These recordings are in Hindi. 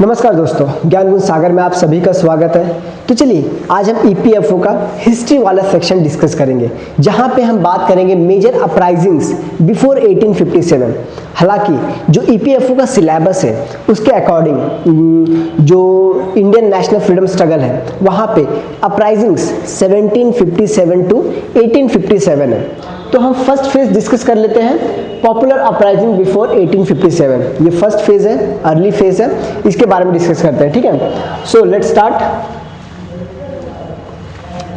नमस्कार दोस्तों, ज्ञान गुण सागर में आप सभी का स्वागत है। तो चलिए आज हम ईपीएफओ का हिस्ट्री वाला सेक्शन डिस्कस करेंगे, जहां पे हम बात करेंगे मेजर अपराइजिंग्स बिफोर 1857। हालांकि जो ईपीएफओ का सिलेबस है उसके अकॉर्डिंग जो इंडियन नेशनल फ्रीडम स्ट्रगल है वहां पे अपराइजिंग्स 1757 टू 1857 है। तो हम फर्स्ट फेज डिस्कस कर लेते हैं, पॉपुलर अपराइजिंग बिफोर 1857। ये फर्स्ट फेज है, अर्ली फेज है, इसके बारे में डिस्कस करते हैं। ठीक है, so let's start.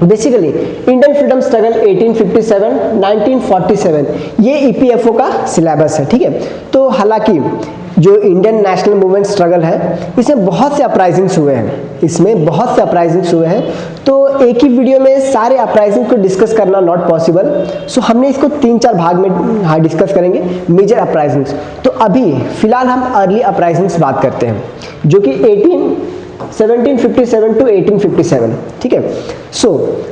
Basically Indian freedom struggle 1857 1947 ये ईपीएफओ का सिलेबस है। ठीक है, तो हालांकि जो इंडियन नेशनल मूवमेंट स्ट्रगल है इसमें बहुत से अपराइजिंग्स हुए हैं, तो एक ही वीडियो में सारे अपराइजिंग को डिस्कस करना नॉट पॉसिबल। सो हमने इसको 3-4 भाग में डिस्कस करेंगे मेजर अपराइजिंग्स। तो अभी फिलहाल हम अर्ली अपराइजिंग्स बात करते हैं, जो कि 1757 टू 1857। ठीक है, सो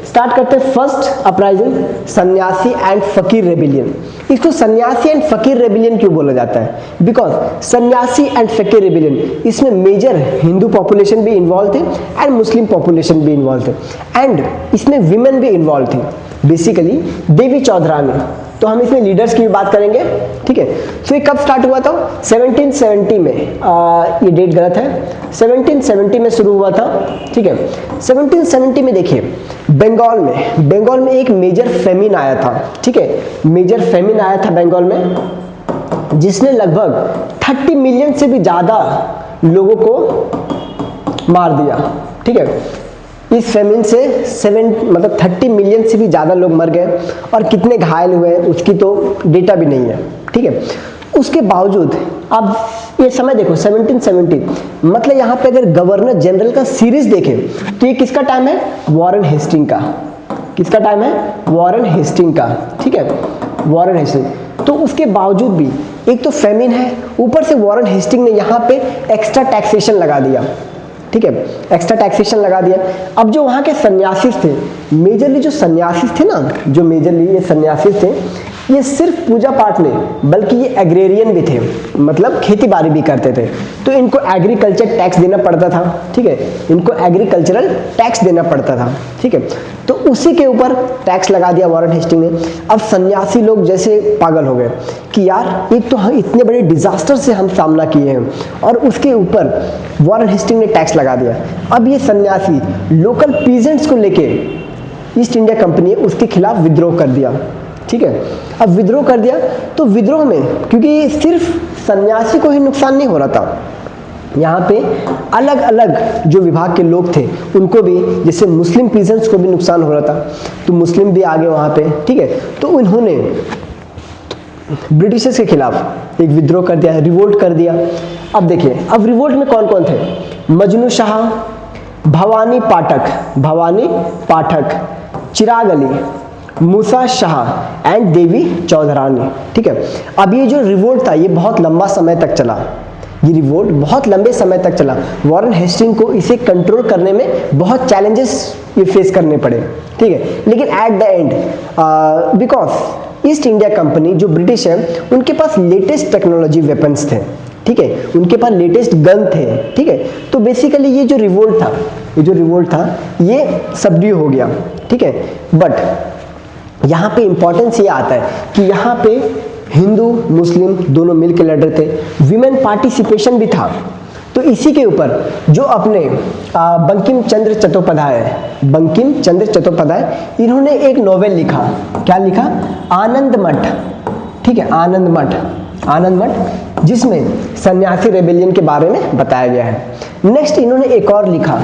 स्टार्ट करते हैं। फर्स्ट अपराइजिंग सन्यासी एंड फकीर रेबिलियन। इसको सन्यासी एंड फकीर रेबिलियन क्यों बोला जाता है? बिकॉज सन्यासी एंड फकीर रेबिलियन इसमें मेजर हिंदू पॉपुलेशन भी इन्वॉल्व थे एंड मुस्लिम पॉपुलेशन भी इन्वॉल्व थे एंड इसमें विमेन भी इन्वॉल्व थी, बेसिकली देवी चौधरानी। तो हम इसमें लीडर्स की भी बात करेंगे। ठीक है, तो ये कब स्टार्ट हुआ था? 1770 में। ये डेट गलत है, 1770 में शुरू हुआ था। ठीक है, 1770 में देखिए बंगाल में एक मेजर फेमिन आया था। ठीक है, मेजर फेमिन आया था बंगाल में, जिसने लगभग 30 मिलियन से भी ज्यादा लोगों को मार दिया। ठीक है, इस फेमिन से 30 मिलियन से भी ज्यादा लोग मर गए और कितने घायल हुए उसकी तो डेटा भी नहीं है। ठीक है, उसके बावजूद अब ये समय देखो 1770, मतलब यहाँ पे अगर गवर्नर जनरल का सीरीज देखें तो ये किसका टाइम है? वॉरेन हेस्टिंग का। किसका टाइम है? वॉरेन हेस्टिंग का। ठीक है, वॉरेन हेस्टिंग। तो उसके बावजूद भी एक तो फेमिन है, ऊपर से वॉरेन हेस्टिंग ने यहाँ पे एक्स्ट्रा टैक्सेशन लगा दिया। ठीक है, एक्स्ट्रा टैक्सेशन लगा दिया। अब जो वहां के सन्यासी थे, मेजरली जो सन्यासी थे ना, जो मेजरली ये सन्यासी थे, ये सिर्फ पूजा पाठ नहीं बल्कि ये एग्रेरियन भी थे, मतलब खेती बाड़ी भी करते थे। तो इनको एग्रीकल्चर टैक्स देना पड़ता था। ठीक है, इनको एग्रीकल्चरल टैक्स देना पड़ता था। ठीक है, तो उसी के ऊपर टैक्स लगा दिया वॉरेन हेस्टिंग ने। अब सन्यासी लोग जैसे पागल हो गए कि यार एक तो हम इतने बड़े डिजास्टर से हम सामना किए हैं और उसके ऊपर वॉरेन हेस्टिंग ने टैक्स लगा दिया। अब ये सन्यासी लोकल पीजेंट्स को लेके ईस्ट इंडिया कंपनी है उसके खिलाफ विद्रोह कर दिया। ठीक है, अब विद्रोह कर दिया तो विद्रोह में क्योंकि सिर्फ सन्यासी को ही नुकसान नहीं हो रहा था, यहाँ पे अलग अलग जो विभाग के लोग थे उनको भी, जैसे मुस्लिम पीजेंट्स को भी नुकसान हो रहा था, तो मुस्लिम भी आ गए वहाँ पे। ठीक है, तो उन्होंने ब्रिटिशर्स के खिलाफ एक विद्रोह कर दिया, रिवोल्ट कर दिया। अब देखिए, अब रिवोल्ट में कौन कौन थे? मजनू शाह, भवानी पाठक, चिराग अली, मूसा शाह एंड देवी चौधरानी। ठीक है, अब ये जो रिवोल्ट था ये बहुत लंबा समय तक चला, ये रिवोल्ट बहुत लंबे समय तक चला। वॉरेन हेस्टिंग को इसे कंट्रोल करने में बहुत चैलेंजेस ये फेस करने पड़े। ठीक है, लेकिन eight the and because east India company जो ब्रिटिश है उनके पास लेटेस्ट टेक्नोलॉजी वेपन्स थे। ठीक है, उनके पास लेटेस्ट गन थे। ठीक है, तो बेसिकली ये जो रिवोल्ट था ये सबड्यू हो गया। ठीक है, बट यहाँ पे इंपॉर्टेंस ये आता है कि यहाँ पे हिंदू मुस्लिम दोनों मिलकर लड़ रहे थे, विमेन पार्टिसिपेशन भी था। तो इसी के ऊपर जो अपने बंकिम चंद्र चट्टोपाध्याय इन्होंने एक नॉवेल लिखा। क्या लिखा? आनंद मठ। ठीक है, आनंद मठ, जिसमें सन्यासी रेबेलियन के बारे में बताया गया है। नेक्स्ट इन्होंने एक और लिखा,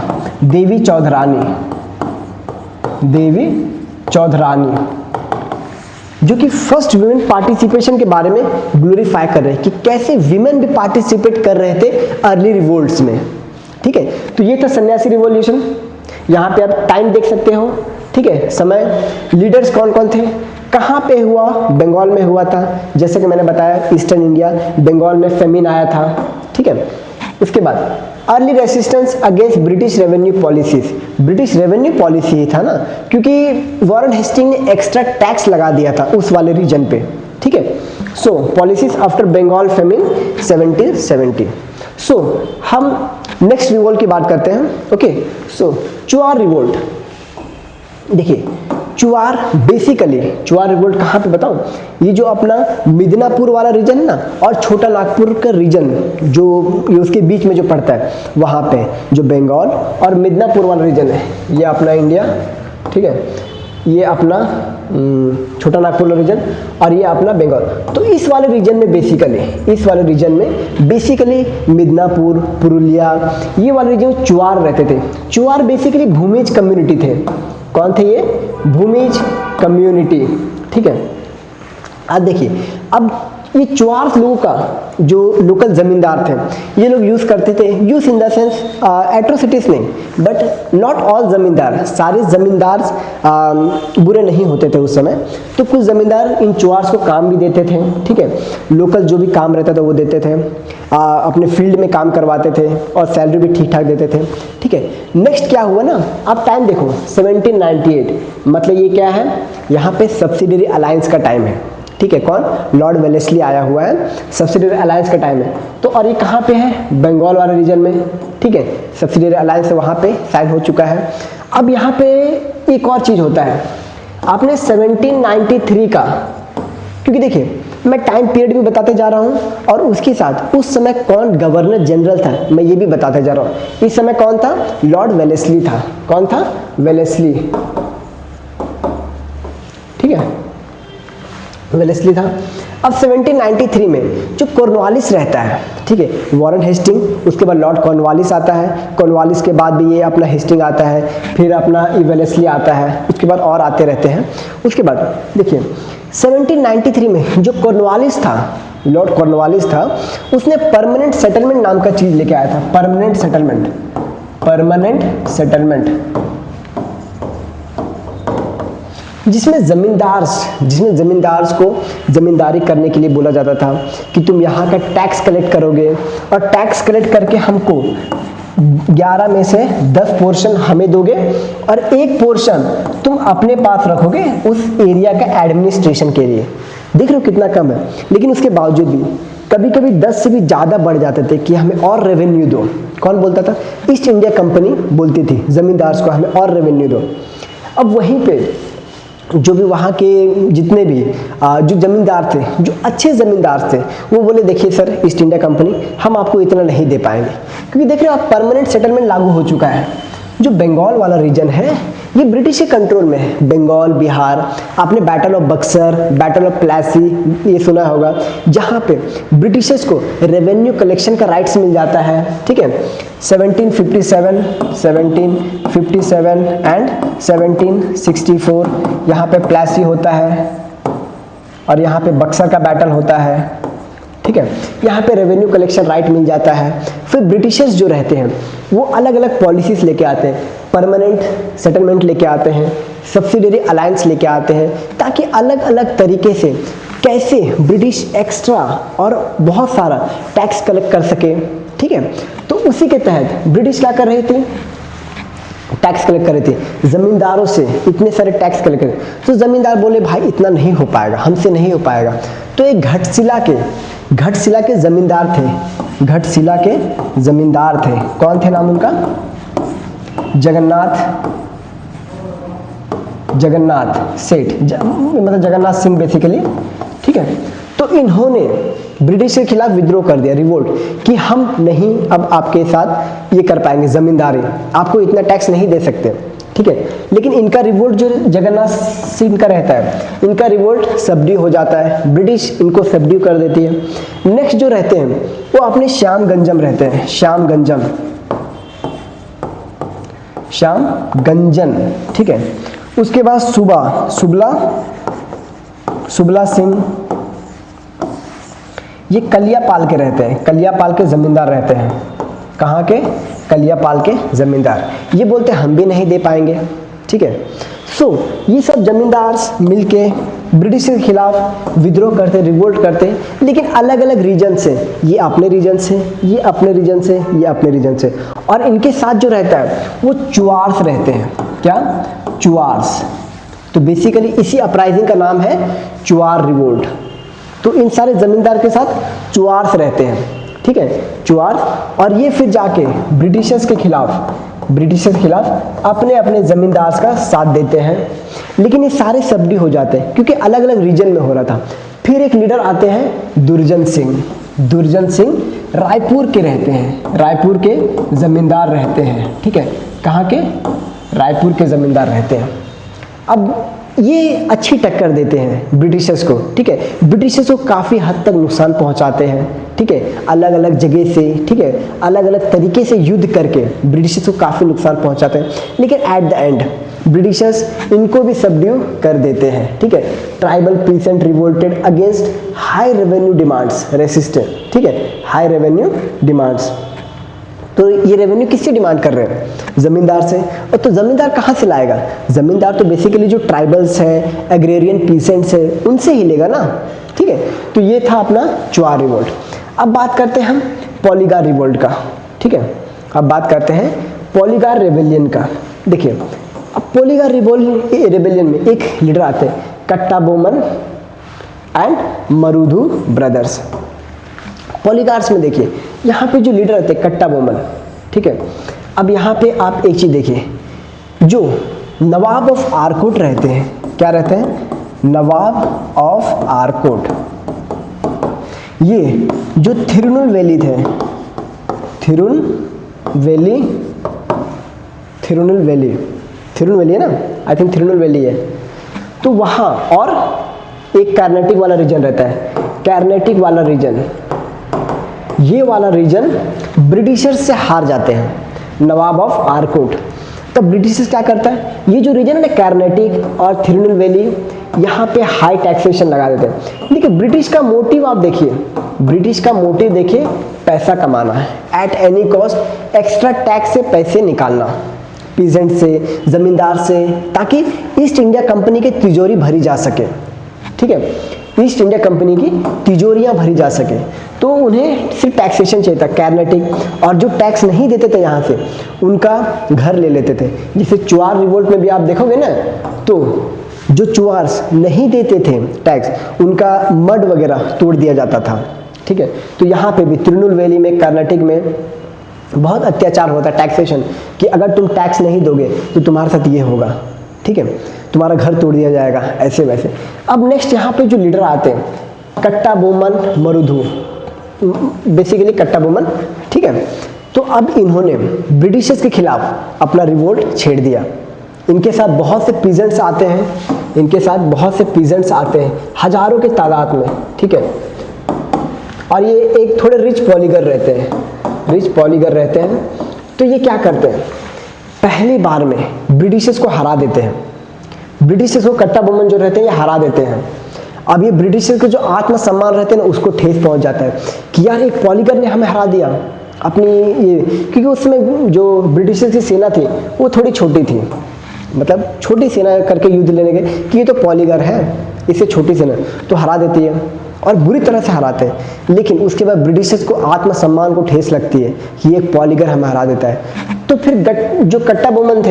देवी चौधरानी, जो कि फर्स्ट विमेन पार्टिसिपेशन के बारे में ग्लोरीफाई कर रहे हैं कि कैसे विमेन भी पार्टिसिपेट कर रहे थे अर्ली रिवोल्ट्स में। ठीक है, तो ये था सन्यासी रिवॉल्यूशन। यहाँ पे आप टाइम देख सकते हो। ठीक है, समय, लीडर्स कौन कौन थे, कहाँ पे हुआ? बंगाल में हुआ था, जैसे कि मैंने बताया ईस्टर्न इंडिया, बंगाल में फेमिन आया था। ठीक है, उसके बाद early resistance against British revenue policy ही था ना, क्योंकि वॉरेन हेस्टिंग ने एक्स्ट्रा टैक्स लगा दिया था उस वाले रीजन पे। ठीक है, so policies after Bengal famine 1770। So हम नेक्स्ट रिवोल्ट की बात करते हैं। Okay, so Chuar revolt. देखिए चुआर बेसिकली, चुआर रिवोल्ट कहाँ पे बताऊं, ये जो अपना मिदनापुर वाला रीजन है ना, और छोटा नागपुर का रीजन जो ये उसके बीच में जो पड़ता है, वहाँ पे जो बंगाल और मिदनापुर वाला रीजन है, ये अपना इंडिया, ठीक है, ये अपना छोटा नागपुर रीजन और ये अपना बंगाल। तो इस वाले रीजन में बेसिकली, इस वाले रीजन में बेसिकली मिदनापुर, पुरुलिया, ये वाले रीजन चुआर रहते थे। चुआर बेसिकली भूमिज कम्युनिटी थे। कौन थे ये? भूमिज कम्युनिटी, ठीक है। अब देखिए, अब ये चुआर लोगों का जो लोकल जमींदार थे, ये लोग यूज करते थे, use in the sense atrocities नहीं, बट नॉट ऑल जमींदार, सारे जमींदार बुरे नहीं होते थे उस समय। तो कुछ जमींदार इन चुआर्स को काम भी देते थे, ठीक है, लोकल जो भी काम रहता था वो देते थे, अपने फील्ड में काम करवाते थे और सैलरी भी ठीक ठाक देते थे, ठीक है। नेक्स्ट क्या हुआ ना, अब टाइम देखो 1798, मतलब ये क्या है, यहाँ पे सब्सिडरी अलायंस का टाइम है, ठीक है। कौन? लॉर्ड वेलेस्ली आया हुआ है, सब्सिडरी अलायंस का टाइम है। तो और ये कहाँ पे है? बंगाल वाले रीजन में, ठीक है, सब्सिडरी अलायंस वहाँ पे साइन हो चुका है। अब यहाँ पे एक और चीज होता है, आपने 1793 का, क्योंकि देखिए मैं टाइम पीरियड भी बताते जा रहा हूँ और उसके साथ उस समय कौन गवर्नर जनरल था मैं ये भी बताते जा रहा हूँ। इस समय कौन था? लॉर्ड वेलेस्ली था। कौन था? वेलेस्ली, ठीक है, वेलेस्ली था। अब 1793 में जो कॉर्नवालिस रहता है, ठीक है, वॉरेन हेस्टिंग, उसके बाद लॉर्ड कॉर्नवालिस आता है, कॉर्नवालिस के बाद भी ये अपना हेस्टिंग आता है, फिर अपना वेलेस्ली आता है, उसके बाद और आते रहते हैं। उसके बाद देखिए 1793 में जो कॉर्नवालिस था, लॉर्ड कॉर्नवालिस था, उसने परमानेंट सेटलमेंट नाम का चीज लेके आया था। परमानेंट सेटलमेंट, परमानेंट सेटलमेंट, जिसमें जमींदार्स को जमींदारी करने के लिए बोला जाता था कि तुम यहाँ का टैक्स कलेक्ट करोगे और टैक्स कलेक्ट करके हमको 11 में से 10 पोर्शन हमें दोगे और 1 पोर्शन तुम अपने पास रखोगे उस एरिया का एडमिनिस्ट्रेशन के लिए। देख रहे हो कितना कम है, लेकिन उसके बावजूद भी कभी कभी 10 से भी ज़्यादा बढ़ जाते थे कि हमें और रेवेन्यू दो। कौन बोलता था? ईस्ट इंडिया कंपनी बोलती थी जमींदार्स को, हमें और रेवेन्यू दो। अब वहीं पे जो भी वहाँ के जितने भी जो जमींदार थे, जो अच्छे जमींदार थे, वो बोले देखिए सर ईस्ट इंडिया कंपनी हम आपको इतना नहीं दे पाएंगे, क्योंकि देख रहे हो आप परमानेंट सेटलमेंट लागू हो चुका है। जो बंगाल वाला रीजन है ये ब्रिटिश के कंट्रोल में है, बंगाल, बिहार। आपने battle of Buxar, battle of Plassey ये सुना होगा, जहाँ पे ब्रिटिशर्स को रेवेन्यू कलेक्शन का राइट्स मिल जाता है, ठीक है। 1757 एंड 1764 यहाँ पे प्लासी होता है और यहाँ पे बक्सर का बैटल होता है, ठीक है। यहाँ पे रेवेन्यू कलेक्शन राइट मिल जाता है। फिर ब्रिटिशर्स जो रहते हैं वो अलग अलग पॉलिसीज लेके आते हैं, परमानेंट सेटलमेंट लेके आते हैं, सब्सिडरी अलायंस लेके आते हैं, ताकि अलग अलग तरीके से कैसे ब्रिटिश एक्स्ट्रा और बहुत सारा टैक्स कलेक्ट कर सके, ठीक है। तो उसी के तहत ब्रिटिश क्या कर रही थी? टैक्स कलेक्ट कर रही थी जमींदारों से, इतने सारे टैक्स कलेक्ट कर। तो जमींदार बोले भाई इतना नहीं हो पाएगा, हमसे नहीं हो पाएगा। तो एक घटशिला के जमींदार थे, घटशिला के जमींदार थे। कौन थे नाम उनका? जगन्नाथ सेठ, मतलब जगन्नाथ सिंह बेसिकली, ठीक है। तो इन्होंने ब्रिटिश के खिलाफ विद्रोह कर दिया, रिवोल्ट, कि हम नहीं अब आपके साथ ये कर पाएंगे जमींदारी, आपको इतना टैक्स नहीं दे सकते, ठीक है। लेकिन इनका रिवोल्ट जो जगन्नाथ सिंह का रहता है, इनका रिवोल्ट सबड्यू हो जाता है, ब्रिटिश इनको सबड्यू कर देती है। नेक्स्ट जो रहते हैं वो अपने श्यामगंजम रहते हैं, श्यामगंजन, ठीक है। उसके बाद सुबला सिंह, ये कलियापाल के रहते हैं, कलियापाल के जमींदार रहते हैं। कहाँ के? कलियापाल के जमींदार। ये बोलते हैं हम भी नहीं दे पाएंगे, ठीक है। सो ये सब जमींदार मिलके ब्रिटिश के खिलाफ विद्रोह करते, रिवोल्ट करते, लेकिन अलग अलग रीजन से, ये अपने रीजन से, ये अपने रीजन से, ये अपने रीजन से। और इनके साथ जो रहता है वो चुआर्स रहते हैं। क्या? चुआर्स। तो बेसिकली इसी अपराइजिंग का नाम है चुआर रिवोल्ट। तो इन सारे जमींदार के साथ चुआर्स रहते हैं। ठीक है, चुआर्स। और ये फिर जाके ब्रिटिशर्स के खिलाफ अपने अपने जमींदार का साथ देते हैं, लेकिन ये सारे सबडी हो जाते हैं क्योंकि अलग अलग रीजन में हो रहा था। फिर एक लीडर आते हैं दुर्जन सिंह रायपुर के रहते हैं, रायपुर के जमींदार रहते हैं, ठीक है, कहाँ के, रायपुर के जमींदार रहते हैं। अब ये अच्छी टक्कर देते हैं ब्रिटिशर्स को, ठीक है, ब्रिटिशर्स को काफ़ी हद तक नुकसान पहुंचाते हैं, ठीक है, अलग अलग जगह से, ठीक है, अलग अलग तरीके से युद्ध करके ब्रिटिशर्स को काफ़ी नुकसान पहुंचाते हैं, लेकिन एट द एंड ब्रिटिशर्स इनको भी सबड्यू कर देते हैं, ठीक है। Tribal pheasant revolted against high revenue demands, resistant, ठीक है, हाई रेवेन्यू डिमांड्स। तो ये रेवेन्यू किससे डिमांड कर रहे हैं, जमींदार से। और तो जमींदार कहाँ से लाएगा, जमींदार तो बेसिकली जो ट्राइबल्स हैं, एग्रेरियन पीसेंट्स हैं, उनसे ही लेगा ना, ठीक है। तो ये था अपना चुआर रिवोल्ट। अब बात करते हैं हम पॉलीगार रिवोल्ट का, ठीक है, अब बात करते हैं पॉलीगार रेबेलियन का। देखिए अब पॉलीगार रेबेलियन में एक लीडर आते हैं कट्टा बोमन एंड मरुधु ब्रदर्स। पॉलीगार्स में देखिए यहाँ पे जो लीडर रहते हैं कट्टा बोमन, ठीक है। अब यहाँ पे आप एक चीज देखिए, जो नवाब ऑफ आरकोट रहते हैं, क्या रहते हैं, नवाब ऑफ आरकोट, ये जो थिरुनेलवेली थे, थिरुनेलवेली है ना, आई थिंक थिरुनेलवेली है, तो वहाँ और एक कार्नेटिक वाला रीजन रहता है, कार्नेटिक वाला रीजन, ये वाला रीजन ब्रिटिशर्स से हार जाते हैं, नवाब ऑफ आरकोट। तब ब्रिटिशर्स क्या करता है, ये जो रीजन है ना कार्नेटिक और थिरुनेलवेली, यहाँ पे हाई टैक्सेशन लगा देते हैं। लेकिन ब्रिटिश का मोटिव आप देखिए, ब्रिटिश का मोटिव देखिए, पैसा कमाना है, at any cost extra tax से पैसे निकालना, पीजेंट से, जमींदार से, ताकि ईस्ट इंडिया कंपनी की तिजोरी भरी जा सके, ठीक है, ईस्ट इंडिया कंपनी की तिजोरियां भरी जा सके। तो उन्हें सिर्फ टैक्सेशन चाहिए था, कार्नेटिक, और जो टैक्स नहीं देते थे यहाँ से उनका घर ले लेते थे। जैसे चुआर रिवोल्ट में भी आप देखोगे ना, तो जो चुआर्स नहीं देते थे टैक्स, उनका मड वगैरह तोड़ दिया जाता था, ठीक है। तो यहाँ पे भी तिरुनेलवेली में, कर्नाटक में बहुत अत्याचार होता है टैक्सेशन, कि अगर तुम टैक्स नहीं दोगे तो तुम्हारे साथ ये होगा, ठीक है, तुम्हारा घर तोड़ दिया जाएगा, ऐसे वैसे। अब नेक्स्ट यहाँ पे जो लीडर आते हैं कट्टा बोमन मरुधु, बेसिकली कट्टा बोमन, ठीक है। तो अब इन्होंने ब्रिटिशर्स के खिलाफ अपना रिवोल्ट छेड़ दिया। इनके साथ बहुत से पीजेंट्स आते हैं, हजारों के तादाद में, ठीक है। और ये एक थोड़े रिच पॉलीगर रहते हैं, तो ये क्या करते हैं, पहली बार में ब्रिटिशर्स को हरा देते हैं। ब्रिटिशर्स को कट्टा बोमन जो रहते हैं ये हरा देते हैं। अब ये ब्रिटिशर्स के जो आत्मसम्मान रहते हैं ना, उसको ठेस पहुंच जाता है कि यार एक पॉलीगर ने हमें हरा दिया अपनी ये, क्योंकि उस समय जो ब्रिटिशर्स की सेना थी वो थोड़ी छोटी थी, मतलब छोटी सेना करके युद्ध लेने गए कि ये तो पॉलीगर है, इसे छोटी सेना तो हरा देती है, और बुरी तरह से हराते हैं। लेकिन उसके बाद ब्रिटिशर्स को आत्मसम्मान को ठेस लगती है कि एक पॉलीगर हमें हरा देता है। तो फिर जो कट्टा बोमन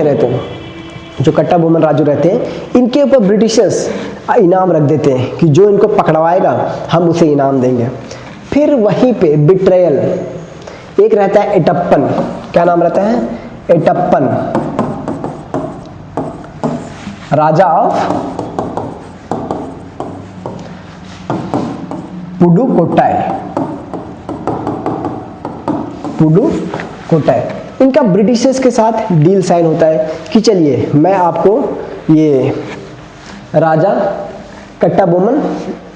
जो कट्टा बोमन राजू रहते हैं, इनके ऊपर ब्रिटिशर्स इनाम रख देते हैं कि जो इनको पकड़वाएगा हम उसे इनाम देंगे। फिर वहीं पे बिट्रेयल, एक रहता है एटप्पन, क्या नाम रहता है, एटप्पन, राजा ऑफ पुडुकोट्टई, इनका ब्रिटिशर्स के साथ डील साइन होता है कि चलिए मैं आपको ये राजा कट्टा बोमन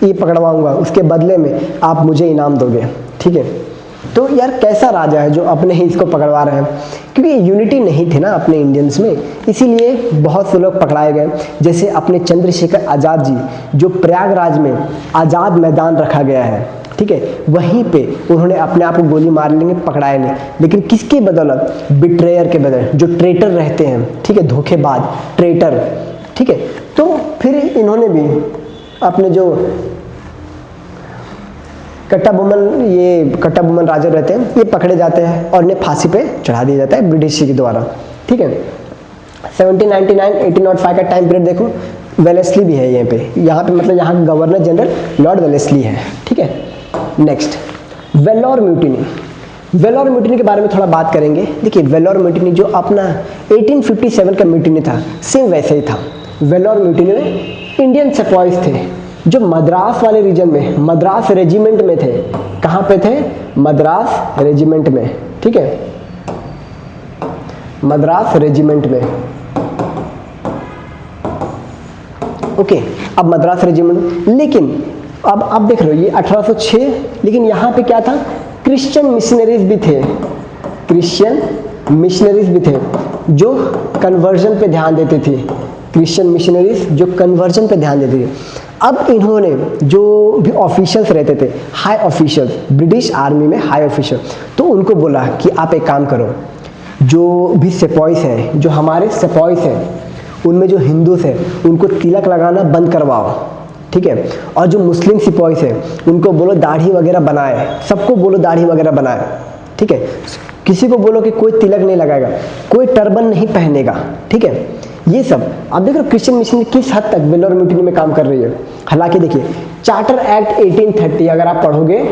ये पकड़वाऊंगा, उसके बदले में आप मुझे इनाम दोगे, ठीक है। तो यार कैसा राजा है जो अपने ही इसको पकड़वा रहे हैं, क्योंकि यूनिटी नहीं थी ना अपने इंडियंस में, इसीलिए बहुत से लोग पकड़ाए गए। जैसे अपने चंद्रशेखर आज़ाद जी, जो प्रयागराज में आज़ाद मैदान रखा गया है, ठीक है, वहीं पे उन्होंने अपने आप को गोली मार लेंगे, पकड़ाए नहीं, लेकिन किसके बदौलत, बिट्रेयर के बदौलत, जो ट्रेटर रहते हैं, ठीक है, धोखेबाज ट्रेटर, ठीक है। तो फिर इन्होंने भी अपने जो कट्टा बोमन राजा रहते हैं, ये पकड़े जाते हैं और इन्हें फांसी पे चढ़ा दिया जाता है ब्रिटिश के द्वारा, ठीक है। 1799-1805 का टाइम पीरियड देखो, वेलेस्ली भी है यहाँ पे मतलब यहाँ गवर्नर जनरल लॉर्ड वेलेस्ली है, ठीक है। Next Vellore mutiny, Vellore mutiny के बारे में थोड़ा बात करेंगे। देखिए वेल्लोर म्यूटिनी जो अपना 1857 का म्यूटिनी था, सेम वैसे ही था। वेल्लोर म्यूटिनी में इंडियन सेपॉइज थे जो मद्रास वाले रीजन में, मद्रास रेजिमेंट में थे। कहाँ पे थे? मद्रास रेजिमेंट में, ठीक है, मद्रास रेजिमेंट में। ओके, अब मद्रास रेजिमेंट, लेकिन अब आप देख रहे हो ये 1806, लेकिन यहाँ पे क्या था? क्रिश्चियन मिशनरीज भी थे, क्रिश्चियन मिशनरीज भी थे जो कन्वर्जन पे ध्यान देते थे, क्रिश्चियन मिशनरीज जो कन्वर्जन पे ध्यान देते थे। अब इन्होंने जो भी ऑफिशियल्स रहते थे, हाई ऑफिशियल्स, ब्रिटिश आर्मी में हाई ऑफिशियल, तो उनको बोला कि आप एक काम करो, जो भी सेपॉइस हैं, जो हमारे सेपॉइस हैं उनमें जो हिंदूस हैं उनको तिलक लगाना बंद करवाओ, ठीक है, और जो मुस्लिम सिपॉइस हैं उनको बोलो दाढ़ी वगैरह बनाए, सबको बोलो दाढ़ी वगैरह बनाए, ठीक है, किसी को बोलो कि कोई तिलक नहीं लगाएगा, कोई टर्बन नहीं पहनेगा, ठीक है। ये सब आप देख रहे हो क्रिश्चियन मिशन किस हद तक वेल्लोर म्यूटिनी में काम कर रही है। हालांकि देखिए चार्टर एक्ट 1830 अगर आप पढ़ोगे,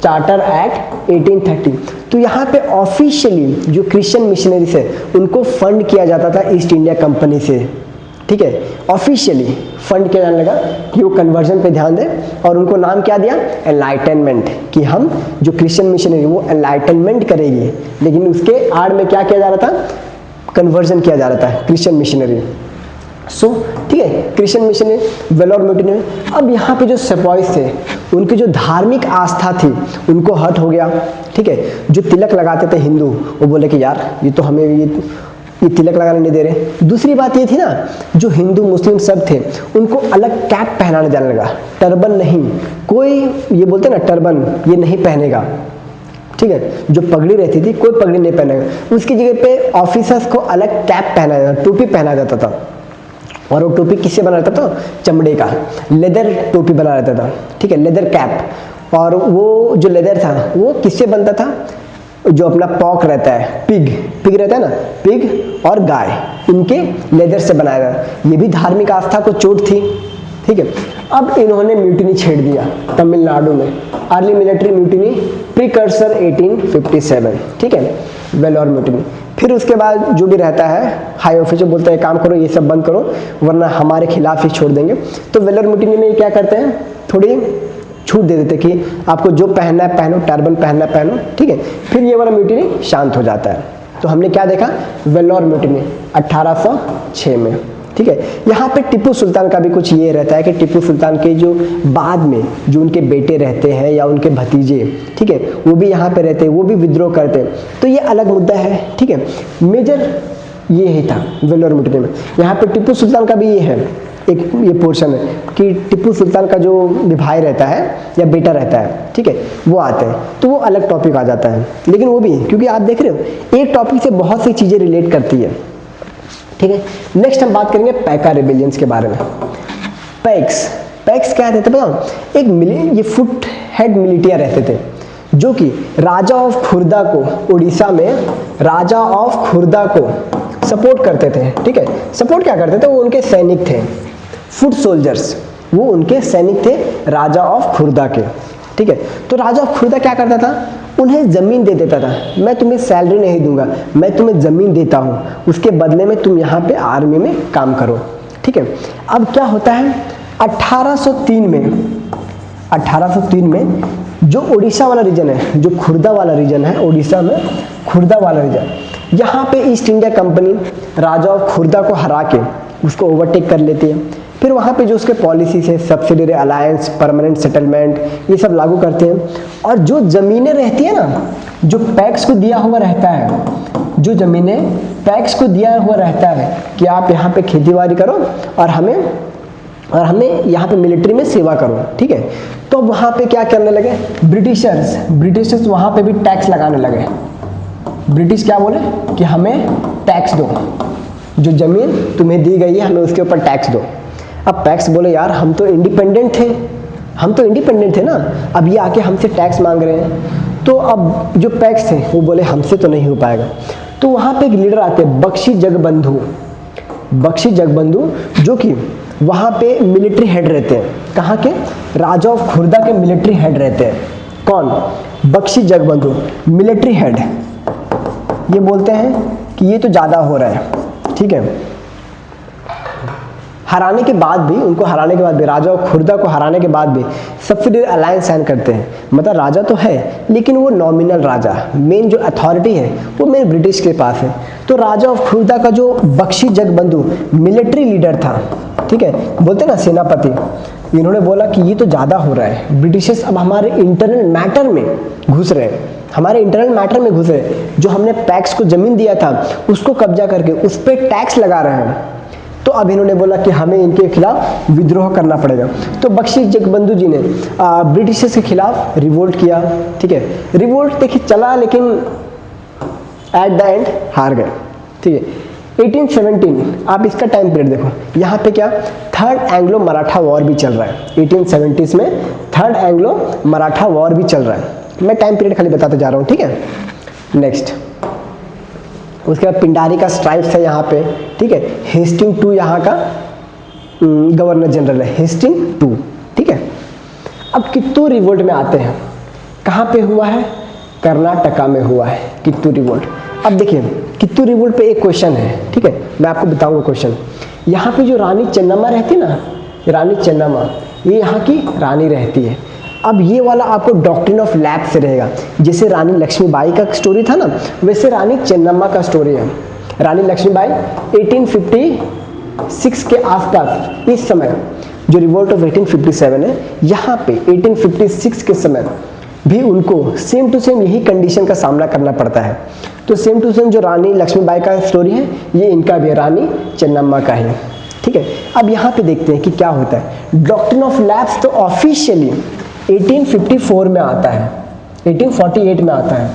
चार्टर एक्ट 1830, तो यहाँ पे ऑफिशियली जो क्रिश्चियन मिशनरीज है उनको फंड किया जाता था ईस्ट इंडिया कंपनी से, ठीक है, ऑफिशियली फंड किया जाने लगा कि वो कन्वर्जन पे ध्यान दें, और उनको नाम क्या दिया? एनलाइटनमेंट, कि हम जो क्रिश्चियन मिशनरी वो एनलाइटनमेंट करेगी, लेकिन उसके आड़ में क्या किया जा रहा था? कन्वर्जन किया जा रहा था क्रिश्चियन मिशनरी। सो ठीक है, क्रिश्चियन मिशनरी वेल्लोर म्यूटिनी में। अब यहाँ पे जो सेपॉइस थे उनकी जो धार्मिक आस्था थी उनको हर्ट हो गया, ठीक है। जो तिलक लगाते थे हिंदू, वो बोले कि यार ये तो हमें ये तिलक लगाने नहीं दे रहे। दूसरी बात ये थी ना, जो हिंदू मुस्लिम सब थे उनको अलग कैप पहनाने जाने लगा, टर्बन नहीं, कोई ये बोलते ना टर्बन ये नहीं पहनेगा, ठीक है, जो पगड़ी रहती थी कोई पगड़ी नहीं पहनेगा, उसकी जगह पे ऑफिसर्स को अलग कैप पहना जाता, टोपी पहना जाता था, और वो टोपी किससे बना रहता था? चमड़े का, लेदर टोपी बना रहता था, ठीक है, लेदर कैप। और वो जो लेदर था वो किससे बनता था? जो अपना पॉक रहता है, पिग रहता है ना, पिग और गाय, इनके लेदर से बनाया जाता। ये भी धार्मिक आस्था को चोट थी, ठीक है। अब इन्होंने म्यूटिनी छेड़ दिया तमिलनाडु में, अर्ली मिलिट्री म्यूटिनी, प्रीकर्सर 1857, ठीक है, वेल्लोर म्यूटिनी। फिर उसके बाद जो भी रहता है हाई ऑफिसर बोलता है काम करो, ये सब बंद करो वरना हमारे खिलाफ ही छोड़ देंगे। तो वेल्लोर म्यूटिनी में क्या करते हैं? थोड़ी छूट दे देते कि आपको जो पहनना है पहनो, टर्बन पहनना पहनो, ठीक है। फिर ये वाला म्यूटिनी शांत हो जाता है। तो हमने क्या देखा? वेल्लोर म्यूटिनी 1806 में, ठीक है। यहाँ पे टीपू सुल्तान का भी कुछ ये रहता है कि टीपू सुल्तान के जो बाद में जो उनके बेटे रहते हैं या उनके भतीजे, ठीक है, वो भी यहाँ पे रहते हैं, वो भी विद्रोह करते हैं, तो ये अलग मुद्दा है, ठीक है। मेजर ये ही था वेल्लोर म्यूटिनी में। यहाँ पे टीपू सुल्तान का भी ये है, एक ये पोर्शन है कि टीपू सुल्तान का जो भाई रहता है या बेटा रहता है, ठीक है, वो आते हैं, तो वो अलग टॉपिक आ जाता है। लेकिन वो भी क्योंकि आप देख रहे हो एक टॉपिक से बहुत सी चीज़ें रिलेट करती है, ठीक है। नेक्स्ट हम बात करेंगे पैका रेबेलियंस के बारे में। पैक्स क्या रहते थे पता? ये फुट हेड मिलिटिया रहते थे जो कि राजा ऑफ खुर्दा को, उड़ीसा में राजा ऑफ खुर्दा को सपोर्ट करते थे, ठीक है। सपोर्ट क्या करते थे? वो उनके सैनिक थे, फुट सोल्जर्स, वो उनके सैनिक थे राजा ऑफ खुर्दा के, ठीक है। तो राजा ऑफ खुर्दा क्या करता था? उन्हें ज़मीन दे देता था, मैं तुम्हें सैलरी नहीं दूंगा, मैं तुम्हें ज़मीन देता हूँ, उसके बदले में तुम यहाँ पे आर्मी में काम करो, ठीक है। अब क्या होता है 1803 में जो उड़ीसा वाला रीजन है, जो खुर्दा वाला रीजन है, उड़ीसा में खुर्दा वाला रीजन, यहाँ पे east India company Raja of Khurda को हरा के उसको ओवरटेक कर लेती है। फिर वहाँ पे जो उसके पॉलिसीज है, सब्सिडरी अलायंस, परमानेंट सेटलमेंट, ये सब लागू करते हैं। और जो ज़मीनें रहती है ना, जो पैक्स को दिया हुआ रहता है, जो ज़मीनें पैक्स को दिया हुआ रहता है कि आप यहाँ पे खेतीबाड़ी करो और हमें यहाँ पे मिलिट्री में सेवा करो, ठीक है। तो वहाँ पे क्या करने लगे ब्रिटिशर्स वहाँ पे भी टैक्स लगाने लगे। ब्रिटिश क्या बोले कि हमें टैक्स दो, जो ज़मीन तुम्हें दी गई है हमें उसके ऊपर टैक्स दो। अब पैक्स बोले यार हम तो इंडिपेंडेंट थे ना, अब ये आके हमसे टैक्स मांग रहे हैं। तो अब जो पैक्स थे वो बोले हमसे तो नहीं हो पाएगा। तो वहाँ पे एक लीडर आते हैं बख्शी जगबंधु, जो कि वहाँ पे मिलिट्री हेड रहते हैं, कहाँ के? राजा ऑफ खुर्दा के मिलिट्री हेड रहते हैं, कौन? Bakshi Jagabandhu, military head. ये बोलते हैं कि ये तो ज़्यादा हो रहा है, ठीक है। हराने के बाद भी, उनको हराने के बाद भी, राजा और खुर्दा को हराने के बाद भी सब्सिडी अलायंस साइन करते हैं। मतलब राजा तो है लेकिन वो नॉमिनल राजा, मेन जो अथॉरिटी है वो मेन ब्रिटिश के पास है। तो राजा ऑफ खुर्दा का जो बख्शी जगबंधु मिलिट्री लीडर था, ठीक है, बोलते ना सेनापति, इन्होंने बोला कि ये तो ज़्यादा हो रहा है, ब्रिटिशर्स अब हमारे इंटरनल मैटर में घुस रहे हैं, हमारे इंटरनल मैटर में घुस रहे हैं। जो हमने पैक्स को ज़मीन दिया था उसको कब्जा करके उस पर टैक्स लगा रहे हैं। तो अब इन्होंने बोला कि हमें इनके खिलाफ विद्रोह करना पड़ेगा। तो बख्शी जगबंधु जी ने ब्रिटिशर्स के खिलाफ रिवोल्ट किया, ठीक है। रिवोल्ट देखिए चला लेकिन एट द एंड हार गए, ठीक है। 1817 आप इसका टाइम पीरियड देखो, यहाँ पे क्या थर्ड एंग्लो मराठा वॉर भी चल रहा है। 1870s में थर्ड एंग्लो मराठा वॉर भी चल रहा है। मैं टाइम पीरियड खाली बताते जा रहा हूँ, ठीक है। नेक्स्ट, उसके बाद पिंडारी का स्ट्राइप्स है यहाँ पे, ठीक है। हेस्टिंग टू यहाँ का गवर्नर जनरल है, हेस्टिंग टू, ठीक है। अब कित्तूर रिवोल्ट में आते हैं, कहाँ पे हुआ है? कर्नाटका में हुआ है कित्तूर रिवोल्ट। अब देखिए कित्तूर रिवोल्ट पे एक क्वेश्चन है, ठीक है, मैं आपको बताऊंगा क्वेश्चन। यहाँ पे जो रानी चेन्नम्मा रहती ना, रानी चेन्नम्मा, ये यहाँ की रानी रहती है। अब ये वाला आपको डॉक्ट्रिन ऑफ लैप्स से रहेगा, जैसे रानी लक्ष्मीबाई का स्टोरी था ना, वैसे रानी चेन्नम्मा का स्टोरी है। रानी लक्ष्मीबाई 1856 के आसपास, इस समय जो रिवोल्ट ऑफ 1857 है, यहाँ पे 1856 के समय भी उनको सेम टू सेम यही कंडीशन का सामना करना पड़ता है। तो सेम टू सेम जो रानी लक्ष्मीबाई का स्टोरी है, ये इनका भी रानी चेन्नम्मा का है, ठीक है। अब यहाँ पे देखते हैं कि क्या होता है। डॉक्ट्रिन ऑफ लैप्स तो ऑफिशियली 1854 में आता है, 1848 में आता है,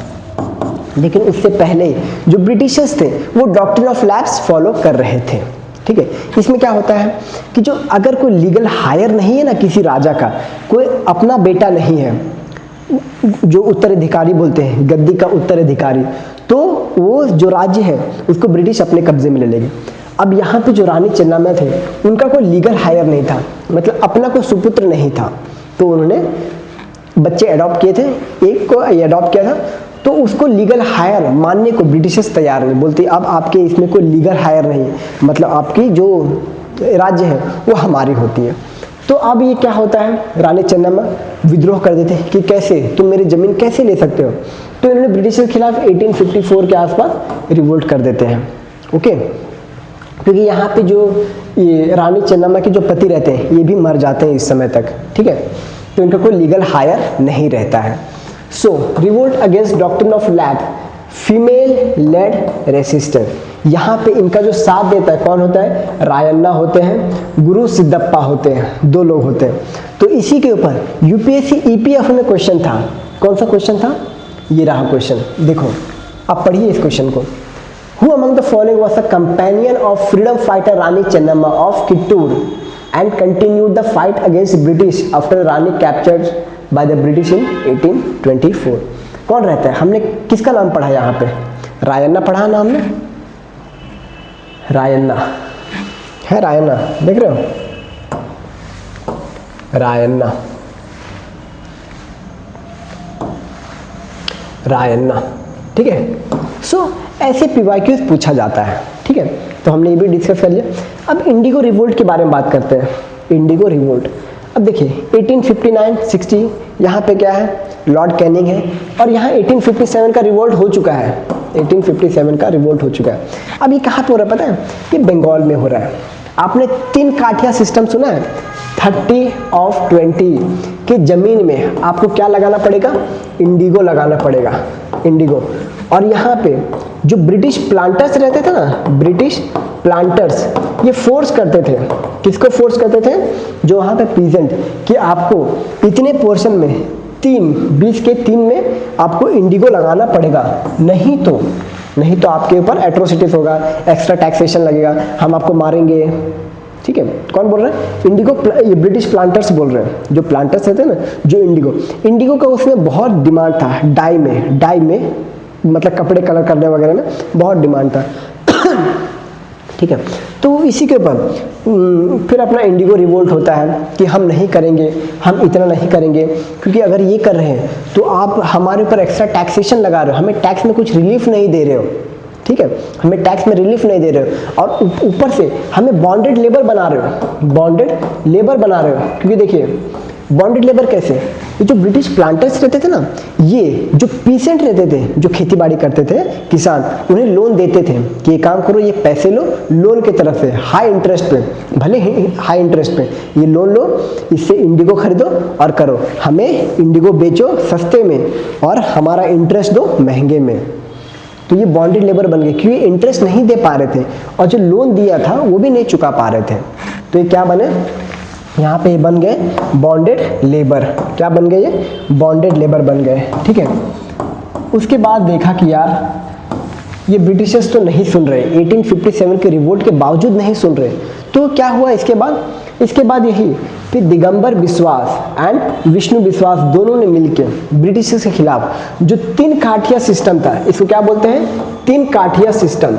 लेकिन उससे पहले जो ब्रिटिशर्स थे वो डॉक्ट्रिन ऑफ लैप्स फॉलो कर रहे थे, ठीक है। इसमें क्या होता है कि जो अगर कोई लीगल हायर नहीं है ना किसी राजा का, कोई अपना बेटा नहीं है, जो उत्तराधिकारी बोलते हैं, गद्दी का उत्तराधिकारी, तो वो जो राज्य है उसको ब्रिटिश अपने कब्जे में ले लेंगे। अब यहाँ पे जो रानी चेन्नम्मा थे, उनका कोई लीगल हायर नहीं था, मतलब अपना कोई सुपुत्र नहीं था, तो उन्होंने बच्चे अडॉप्ट किए थे, एक को अडॉप्ट किया था, तो उसको लीगल हायर मानने को ब्रिटिशर्स तैयार नहीं, बोलते अब आपके इसमें कोई लीगल हायर नहीं है, मतलब आपकी जो राज्य है वो हमारी होती है। तो अब ये क्या होता है, रानी चेन्नम्मा विद्रोह कर देते हैं कि कैसे तुम मेरी ज़मीन कैसे ले सकते हो। तो इन्होंने ब्रिटिशर्स के खिलाफ 1854 के आसपास रिवोल्ट कर देते हैं, ओके। क्योंकि यहाँ पे जो ये रानी चेन्नम्मा के जो पति रहते हैं ये भी मर जाते हैं इस समय तक, ठीक है। तो इनका कोई लीगल हायर नहीं रहता है। So revolt against doctrine of lapse, female led resistance, यहाँ पे इनका जो साथ देता है कौन होता है? रायन्ना होते हैं, गुरु सिद्धप्पा होते हैं, दो लोग होते हैं। तो इसी के ऊपर यूपीएससी ईपीएफ में क्वेश्चन था। कौन सा क्वेश्चन था? ये रहा क्वेश्चन, देखो आप पढ़िए इस क्वेश्चन को। Who among the following was a companion of freedom fighter Rani Chennamma of Kittur and continued the fight against British after Rani captured by the British in 1824? कौन रहता है? हमने किसका नाम पढ़ा यहाँ पे? रायन्ना पढ़ा ना हमने? रायन्ना है, रायन्ना देख रहे हो? रायन्ना, रायन्ना, ठीक है। सो ऐसे पीवाईक्यूज पूछा जाता है, ठीक है। तो हमने ये भी डिस्कस कर लिया। अब इंडिगो रिवोल्ट के बारे में बात करते हैं। इंडिगो रिवोल्ट, अब देखिए 1859-60 यहाँ पे क्या है? लॉर्ड कैनिंग है, और यहाँ 1857 का रिवोल्ट हो चुका है, 1857 का रिवोल्ट हो चुका है। अब ये कहाँ पे हो रहा है पता है? ये बंगाल में हो रहा है। आपने 3 काठिया सिस्टम सुना है? 30/20 के जमीन में आपको क्या लगाना पड़ेगा? इंडिगो लगाना पड़ेगा, इंडिगो। और यहाँ पे जो ब्रिटिश प्लांटर्स रहते थे ना, ब्रिटिश प्लांटर्स, ये फोर्स करते थे, किसको फोर्स करते थे? जो वहाँ पे पीजेंट, कि आपको इतने पोर्शन में 20 के 3 में आपको इंडिगो लगाना पड़ेगा, नहीं तो आपके ऊपर एट्रोसिटीज होगा, एक्स्ट्रा टैक्सेशन लगेगा, हम आपको मारेंगे, ठीक है। कौन बोल रहा है? इंडिगो, ये ब्रिटिश प्लांटर्स बोल रहे हैं। जो प्लांटर्स रहते हैं ना, जो इंडिगो का उसमें बहुत डिमांड था, डाई में मतलब कपड़े कलर करने वगैरह में बहुत डिमांड था। ठीक है। तो इसी के ऊपर फिर अपना इंडिगो रिवोल्ट होता है कि हम नहीं करेंगे, हम इतना नहीं करेंगे, क्योंकि अगर ये कर रहे हैं तो आप हमारे ऊपर एक्स्ट्रा टैक्सेशन लगा रहे हो, हमें टैक्स में कुछ रिलीफ नहीं दे रहे हो, ठीक है, हमें टैक्स में रिलीफ नहीं दे रहे हो, और ऊपर से हमें बॉन्डेड लेबर बना रहे हो, बॉन्डेड लेबर बना रहे हो। क्योंकि देखिए बॉन्डेड लेबर कैसे, ये जो ब्रिटिश प्लांटर्स रहते थे ना, ये जो पीसेंट रहते थे, जो खेती बाड़ी करते थे किसान, उन्हें लोन देते थे कि ये काम करो, ये पैसे लो लोन की तरफ से, हाई इंटरेस्ट पे, भले ही हाई इंटरेस्ट पे ये लोन लो, इससे इंडिगो खरीदो और करो, हमें इंडिगो बेचो सस्ते में और हमारा इंटरेस्ट दो महंगे में। तो ये बॉन्डेड लेबर बन गए, क्योंकि इंटरेस्ट नहीं दे पा रहे थे और जो लोन दिया था वो भी नहीं चुका पा रहे थे। तो ये क्या बने, यहाँ पे बन गए बॉन्डेड लेबर। क्या बन गए, ये बॉन्डेड लेबर बन गए, ठीक है। उसके बाद देखा कि यार ये ब्रिटिशर्स तो नहीं सुन रहे, 1857 के रिवोल्ट के बावजूद नहीं सुन रहे, तो क्या हुआ इसके बाद, इसके बाद यही फिर दिगंबर बिश्वास एंड विष्णु विश्वास दोनों ने मिलकर ब्रिटिशर्स के खिलाफ जो 3 काठिया सिस्टम था, इसको क्या बोलते हैं, 3 काठिया सिस्टम,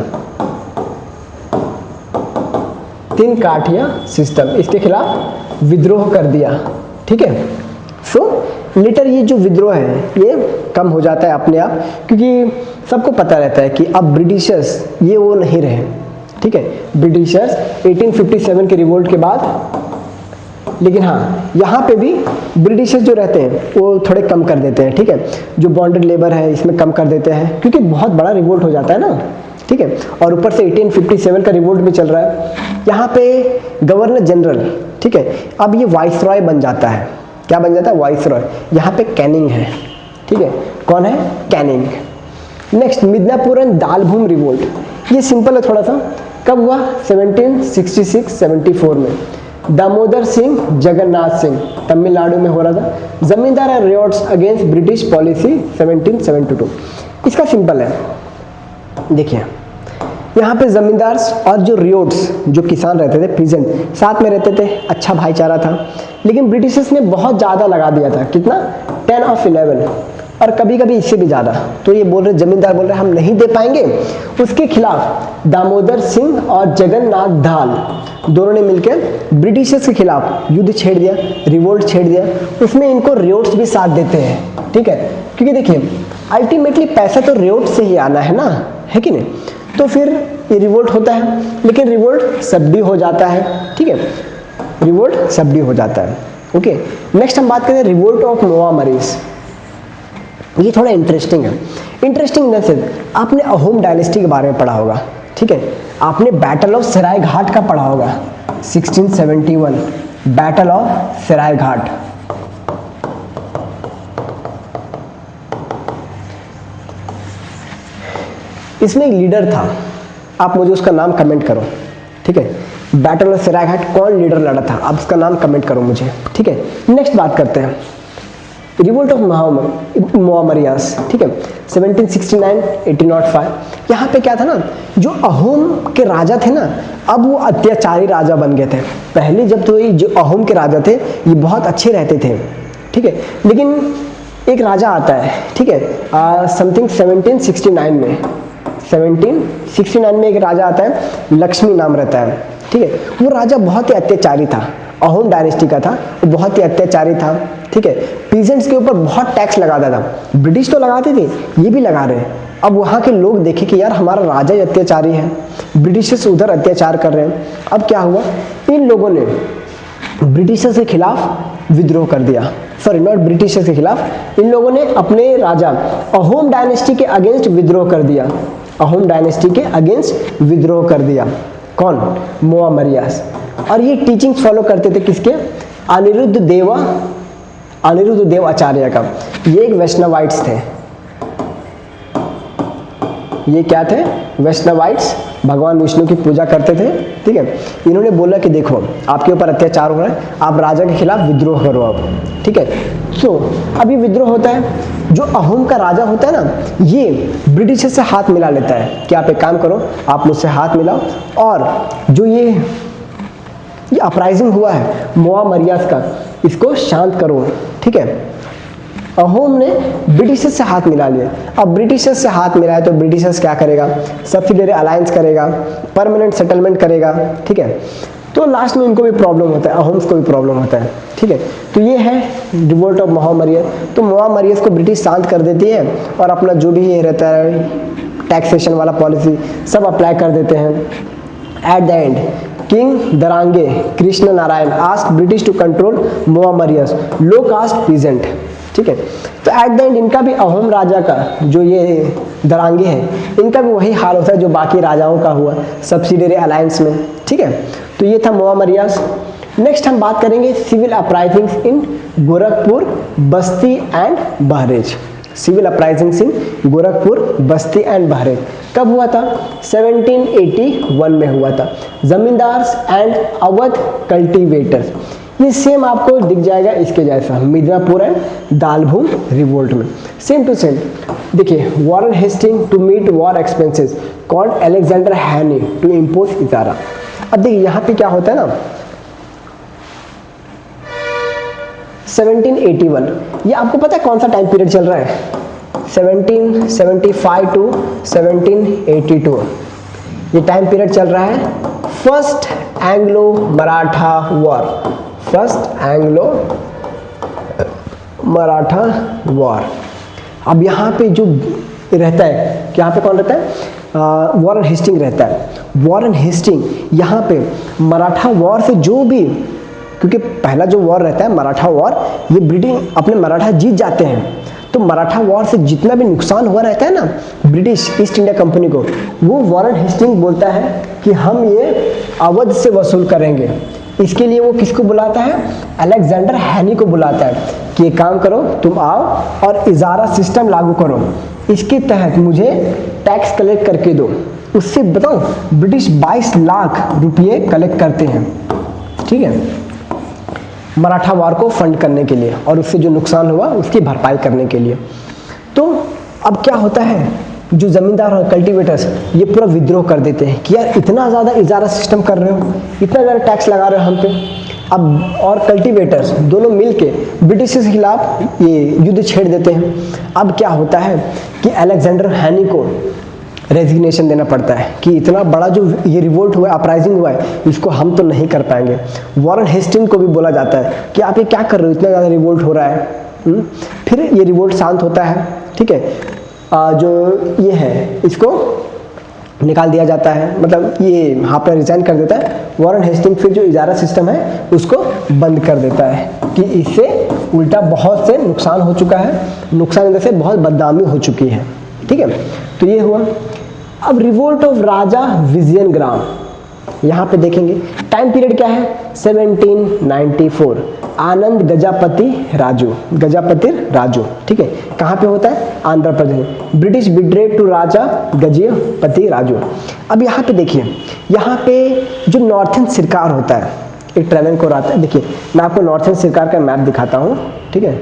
3 काठिया सिस्टम, इसके खिलाफ विद्रोह कर दिया, ठीक है। सो लेटर ये जो विद्रोह है ये कम हो जाता है अपने आप, क्योंकि सबको पता रहता है कि अब ब्रिटिशर्स ये वो नहीं रहे, ठीक है, ब्रिटिशर्स 1857 के रिवोल्ट के बाद। लेकिन हाँ, यहाँ पे भी ब्रिटिशर्स जो रहते हैं वो थोड़े कम कर देते हैं, ठीक है, जो बॉन्डेड लेबर है इसमें कम कर देते हैं, क्योंकि बहुत बड़ा रिवोल्ट हो जाता है ना, ठीक है, और ऊपर से 1857 का रिवोल्ट भी चल रहा है। यहाँ पे गवर्नर जनरल, ठीक है, अब ये वाइसरॉय बन जाता है, क्या बन जाता है, वाइसरॉय। यहाँ पे कैनिंग है, ठीक है, कौन है, Canning. Next Midnapore and Dhalbhum revolt, ये सिंपल है थोड़ा सा, कब हुआ, 1766-74 में। दामोदर सिंह जगन्नाथ सिंह तमिलनाडु में हो रहा था। जमींदार and revolts against British policy 1772। इसका सिंपल है, देखिए यहाँ पे जमींदार और जो रियोट्स जो किसान रहते थे, पीजेंट साथ में रहते थे, अच्छा भाईचारा था। लेकिन ब्रिटिशर्स ने बहुत ज़्यादा लगा दिया था, कितना, 10 of 11, और कभी कभी इससे भी ज़्यादा। तो ये बोल रहे, जमींदार बोल रहे हम नहीं दे पाएंगे। उसके खिलाफ दामोदर सिंह और जगन्नाथ धाल दोनों ने मिलकर ब्रिटिशर्स के खिलाफ युद्ध छेड़ दिया, रिवोल्ट छेड़ दिया। उसमें इनको रियोट्स भी साथ देते हैं, ठीक है, क्योंकि देखिए अल्टीमेटली पैसा तो रिवोल्ट से ही आना है ना, है कि नहीं। तो फिर ये रिवोल्ट होता है, लेकिन रिवोल्ट सबड्यू हो जाता है, ठीक है, रिवोल्ट सबड्यू हो जाता है। ओके, नेक्स्ट हम बात करें रिवोल्ट ऑफ मोआ मरीज। ये थोड़ा इंटरेस्टिंग है। इंटरेस्टिंग इन सेंस, आपने अहोम डायनेस्टी के बारे में पढ़ा होगा, ठीक है, आपने बैटल ऑफ सराय घाट का पढ़ा होगा, 1671 बैटल ऑफ सराय घाट। इसमें एक लीडर था, आप मुझे उसका नाम कमेंट करो, ठीक है, बैटल ऑफ सराय घाट कौन लीडर लड़ा था, आप उसका नाम कमेंट करो मुझे, ठीक है। नेक्स्ट बात करते हैं रिवोल्ट ऑफ मोआमरियास, ठीक है, 1769-1805। यहाँ पे क्या था ना, जो अहोम के राजा थे ना, अब वो अत्याचारी राजा बन गए थे। पहले जब तो ये जो अहोम के राजा थे ये बहुत अच्छे रहते थे, ठीक है, लेकिन एक राजा आता है, ठीक है, समथिंग 1769 में, 1769 में एक राजा आता है, लक्ष्मी नाम रहता है, ठीक है। वो राजा बहुत ही अत्याचारी था, अहोम डायनेस्टी का था, वो बहुत ही अत्याचारी था, ठीक है। पीजेंट्स के ऊपर बहुत टैक्स लगाता था, ब्रिटिश तो लगाते थे, ये भी लगा रहे हैं। अब वहाँ के लोग देखे कि यार हमारा राजा ही अत्याचारी है, ब्रिटिशर्स उधर अत्याचार कर रहे हैं। अब क्या हुआ, इन लोगों ने ब्रिटिशर्स के खिलाफ विद्रोह कर दिया, सॉरी नॉट ब्रिटिशर्स के खिलाफ, इन लोगों ने अपने राजा अहोम डायनेस्टी के अगेंस्ट विद्रोह कर दिया, अहोम डायनेस्टी के अगेंस्ट विद्रोह कर दिया। कौन, मोआमरियास। और ये टीचिंग्स फॉलो करते थे किसके, अनिरुद्ध देव आचार्य का। ये एक वैष्णवाइट्स थे, ये क्या थे, वैष्णवाइट्स, भगवान विष्णु की पूजा करते थे, ठीक है। इन्होंने बोला कि देखो आपके ऊपर अत्याचार हो रहा है, आप राजा के खिलाफ विद्रोह करो अब, ठीक है। तो अब ये विद्रोह होता है, जो अहोम का राजा होता है ना, ये ब्रिटिशर से हाथ मिला लेता है कि आप एक काम करो, आप मुझसे हाथ मिलाओ, और जो ये अपराइजिंग हुआ है मोआमरियास का, इसको शांत करो, ठीक है। अहोम ने ब्रिटिशर्स से हाथ मिला लिया। अब ब्रिटिशर्स से हाथ मिलाए तो ब्रिटिशर्स क्या करेगा, सब्सिडियरी अलायंस करेगा, परमानेंट सेटलमेंट करेगा, ठीक है। तो लास्ट में इनको भी प्रॉब्लम होता है, अहोम्स को भी प्रॉब्लम होता है, ठीक है। तो ये है रिवोल्ट ऑफ मोहामरियस। तो मोहामरियस को ब्रिटिश शांत कर देती है और अपना जो भी ये रहता है टैक्सेशन वाला पॉलिसी सब अप्लाई कर देते हैं। At the end king Darrang Krishna Narayan ask British to control Moamarias low caste peasant, ठीक है। तो एट द एंड इनका भी अहोम राजा का जो ये दरांगे हैं इनका भी वही हाल होता है जो बाकी राजाओं का हुआ सब्सिडियरी अलायंस में, ठीक है। तो ये था मोहामरियास। नेक्स्ट हम बात करेंगे civil uprisings in Gorakhpur, Basti and Bahraich. Civil uprisings in Gorakhpur, Basti and Bahraich कब हुआ था? 1781 में हुआ था। जमींदार्स एंड अवध कल्टीवेटर्स, ये सेम आपको दिख जाएगा इसके जैसा, मिदनापुर एंड दालभूम रिवोल्ट में सेम टू सेम। देखिए, Warren Hasting to meet war expenses called Alexander Hannay to impose ijara. अब देखिए यहाँ पे क्या होता है ना, 1781, ये आपको पता है कौन सा टाइम पीरियड चल रहा है? 1775 टू 1782 ये टाइम पीरियड चल रहा है first Anglo Maratha war, first Anglo Maratha war. अब यहाँ पे जो रहता है, यहाँ पे कौन रहता है? वॉरेन हेस्टिंग रहता है। वॉरेन हेस्टिंग यहाँ पे मराठा वॉर से जो भी, क्योंकि पहला जो वॉर रहता है मराठा वॉर, ये ब्रिटिश अपने मराठा जीत जाते हैं, तो मराठा वॉर से जितना भी नुकसान हुआ रहता है ना ब्रिटिश ईस्ट इंडिया कंपनी को, वो वॉरेन हेस्टिंग बोलता है कि हम ये अवध से वसूल करेंगे। इसके लिए वो किसको बुलाता है? अलेक्जेंडर हैनी को बुलाता है कि एक काम करो, तुम आओ और इजारा सिस्टम लागू करो, इसके तहत मुझे टैक्स कलेक्ट करके दो। उससे बताओ ब्रिटिश 22 लाख रुपये कलेक्ट करते हैं, ठीक है, मराठा वार को फंड करने के लिए और उससे जो नुकसान हुआ उसकी भरपाई करने के लिए। तो अब क्या होता है, जो जमींदार और कल्टीवेटर्स ये पूरा विद्रोह कर देते हैं कि यार इतना ज़्यादा इजारा सिस्टम कर रहे हो, इतना ज़्यादा टैक्स लगा रहे हो हम पे। अब और कल्टीवेटर्स दोनों मिलके ब्रिटिश के खिलाफ ये युद्ध छेड़ देते हैं। अब क्या होता है कि अलेक्जेंडर हैनी को रेजिग्नेशन देना पड़ता है कि इतना बड़ा जो ये रिवोल्ट हुआ, अपराइजिंग हुआ है, इसको हम तो नहीं कर पाएंगे। वॉरेन हेस्टिंग को भी बोला जाता है कि आप ये क्या कर रहे हो, इतना ज़्यादा रिवोल्ट हो रहा है। फिर ये रिवोल्ट शांत होता है, ठीक है। जो ये है इसको निकाल दिया जाता है, मतलब ये यहाँ पर रिजाइन कर देता है। वॉरेन हेस्टिंग फिर जो इजारा सिस्टम है उसको बंद कर देता है कि इससे उल्टा बहुत से नुकसान हो चुका है, नुकसान से बहुत बदनामी हो चुकी है, ठीक है। तो ये हुआ। अब रिवोल्ट ऑफ राजा विजयनग्राम, यहाँ पे देखेंगे टाइम पीरियड क्या है? 1794। आनंद गजापति राजू, गजापति राजू, ठीक है। कहाँ पे होता है? आंध्र प्रदेश। ब्रिटिश बिड्रे टू राजा गजपति राजू। अब यहाँ पे देखिए, यहाँ पे जो नॉर्थन सरकार होता है, एक ट्रेवनकोर आता है। देखिए मैं आपको नॉर्थन सरकार का मैप दिखाता हूँ, ठीक है।